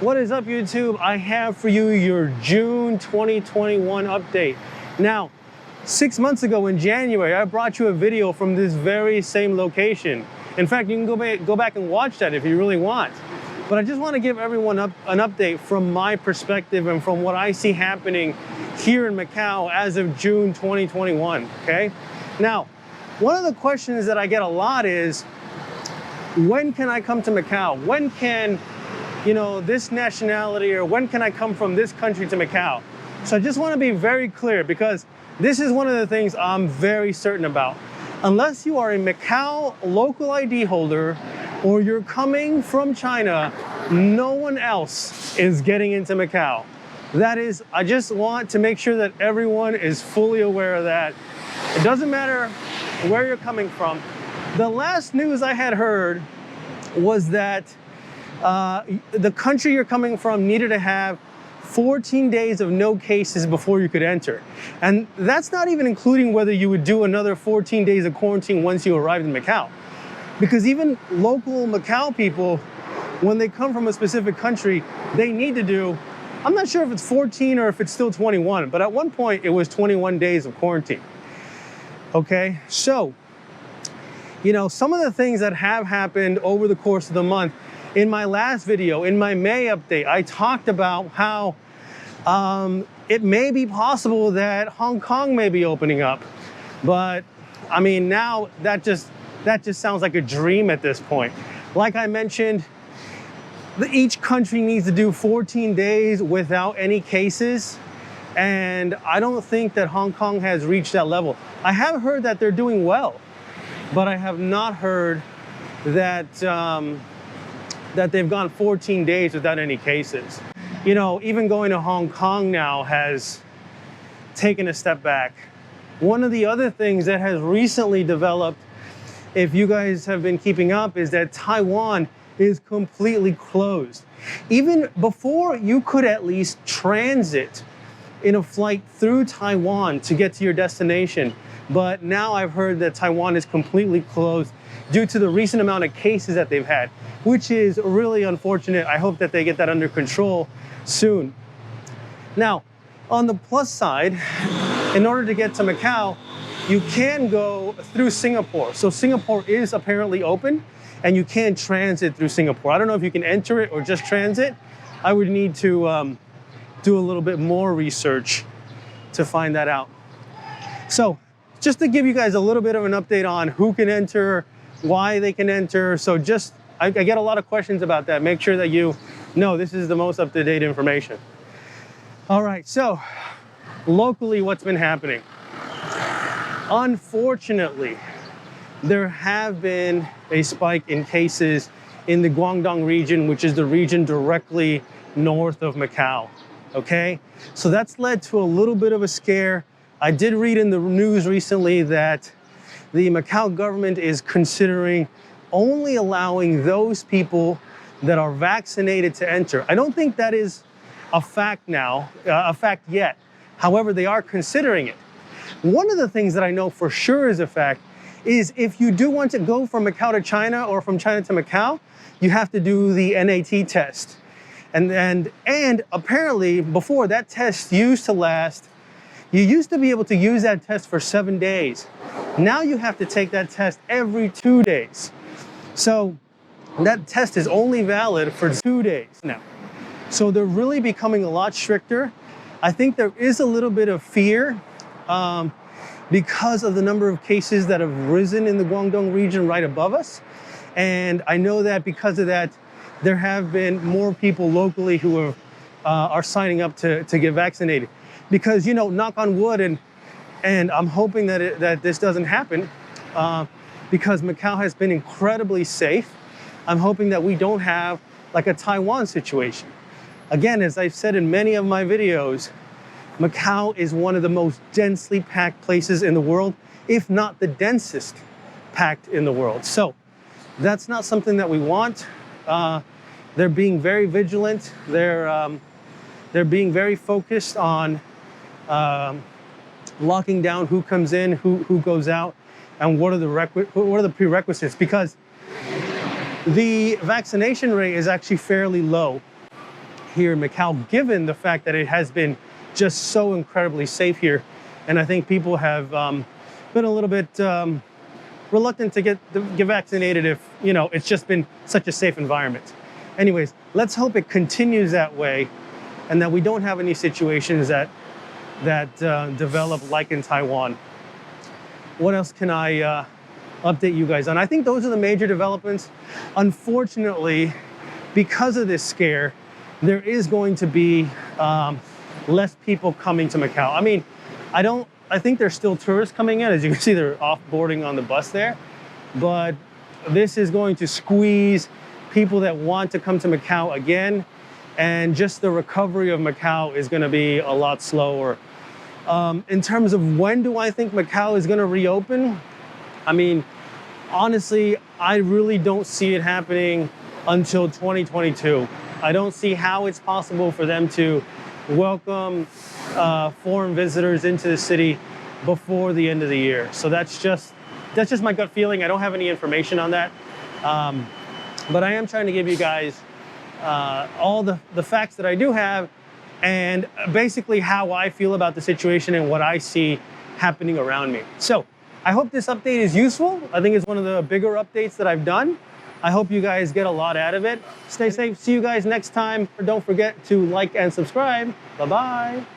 What is up, YouTube? I have for you your June 2021 update. Now, 6 months ago in January, I brought you a video from this very same location. In fact, you can go back and watch that if you really want. But I just want to give everyone an update from my perspective and from what I see happening here in Macau as of June 2021, okay? Now, one of the questions that I get a lot is, when can I come to Macau? When can, this nationality, or when can I come from this country to Macau? So I just want to be very clear, because this is one of the things I'm very certain about. Unless you are a Macau local ID holder or you're coming from China, no one else is getting into Macau. That is, I just want to make sure that everyone is fully aware of that. It doesn't matter where you're coming from. The last news I had heard was that the country you're coming from needed to have 14 days of no cases before you could enter. And that's not even including whether you would do another 14 days of quarantine once you arrived in Macau. Because even local Macau people, when they come from a specific country, they need to do, I'm not sure if it's 14 or if it's still 21, but at one point it was 21 days of quarantine. Okay, so, some of the things that have happened over the course of the month, in my last video, in my May update, I talked about how it may be possible that Hong Kong may be opening up. But I mean, now that just sounds like a dream at this point. Like I mentioned, each country needs to do 14 days without any cases. And I don't think that Hong Kong has reached that level. I have heard that they're doing well, but I have not heard that that they've gone 14 days without any cases. Even going to Hong Kong now has taken a step back. One of the other things that has recently developed, if you guys have been keeping up, is that Taiwan is completely closed. Even before, you could at least transit in a flight through Taiwan to get to your destination. But now I've heard that Taiwan is completely closed due to the recent amount of cases that they've had, which is really unfortunate. I hope that they get that under control soon. Now, on the plus side, in order to get to Macau, you can go through Singapore. So Singapore is apparently open, and you can transit through Singapore. I don't know if you can enter it or just transit. I would need to do a little bit more research to find that out. So just to give you guys a little bit of an update on who can enter, why they can enter. So I get a lot of questions about that. Make sure that you know this is the most up-to-date information. All right, so locally, what's been happening? Unfortunately, there have been a spike in cases in the Guangdong region, which is the region directly north of Macau, okay? So that's led to a little bit of a scare. I did read in the news recently that the Macau government is considering only allowing those people that are vaccinated to enter. I don't think that is a fact yet. However, they are considering it. One of the things that I know for sure is a fact is if you do want to go from Macau to China or from China to Macau, you have to do the NAT test. And apparently before, that test used to last, you used to be able to use that test for 7 days. Now you have to take that test every 2 days. So that test is only valid for 2 days now. So they're really becoming a lot stricter. I think there is a little bit of fear because of the number of cases that have risen in the Guangdong region right above us. And I know that because of that, there have been more people locally who are signing up to get vaccinated. Because, knock on wood, and I'm hoping that this doesn't happen, because Macau has been incredibly safe. I'm hoping that we don't have like a Taiwan situation. Again, as I've said in many of my videos, Macau is one of the most densely packed places in the world, if not the densest packed in the world. So that's not something that we want. They're being very vigilant. They're being very focused on locking down who comes in, who goes out, and what are the prerequisites, because the vaccination rate is actually fairly low. here in Macau, given the fact that it has been just so incredibly safe here. And I think people have been a little bit reluctant to get vaccinated if, you know, it's just been such a safe environment. Anyways, let's hope it continues that way and that we don't have any situations that develop like in Taiwan. What else can I update you guys on? I think those are the major developments. Unfortunately, because of this scare, there is going to be less people coming to Macau. I mean, I think there's still tourists coming in. As you can see, they're off-boarding on the bus there. But this is going to squeeze people that want to come to Macau again. And just the recovery of Macau is going to be a lot slower. In terms of when do I think Macau is going to reopen? I mean, honestly, I really don't see it happening until 2022. I don't see how it's possible for them to welcome foreign visitors into the city before the end of the year. So that's just my gut feeling. I don't have any information on that. But I am trying to give you guys all the facts that I do have and basically how I feel about the situation and what I see happening around me. So I hope this update is useful. I think it's one of the bigger updates that I've done. I hope you guys get a lot out of it. Stay safe. See you guys next time. Don't forget to like and subscribe. Bye-bye.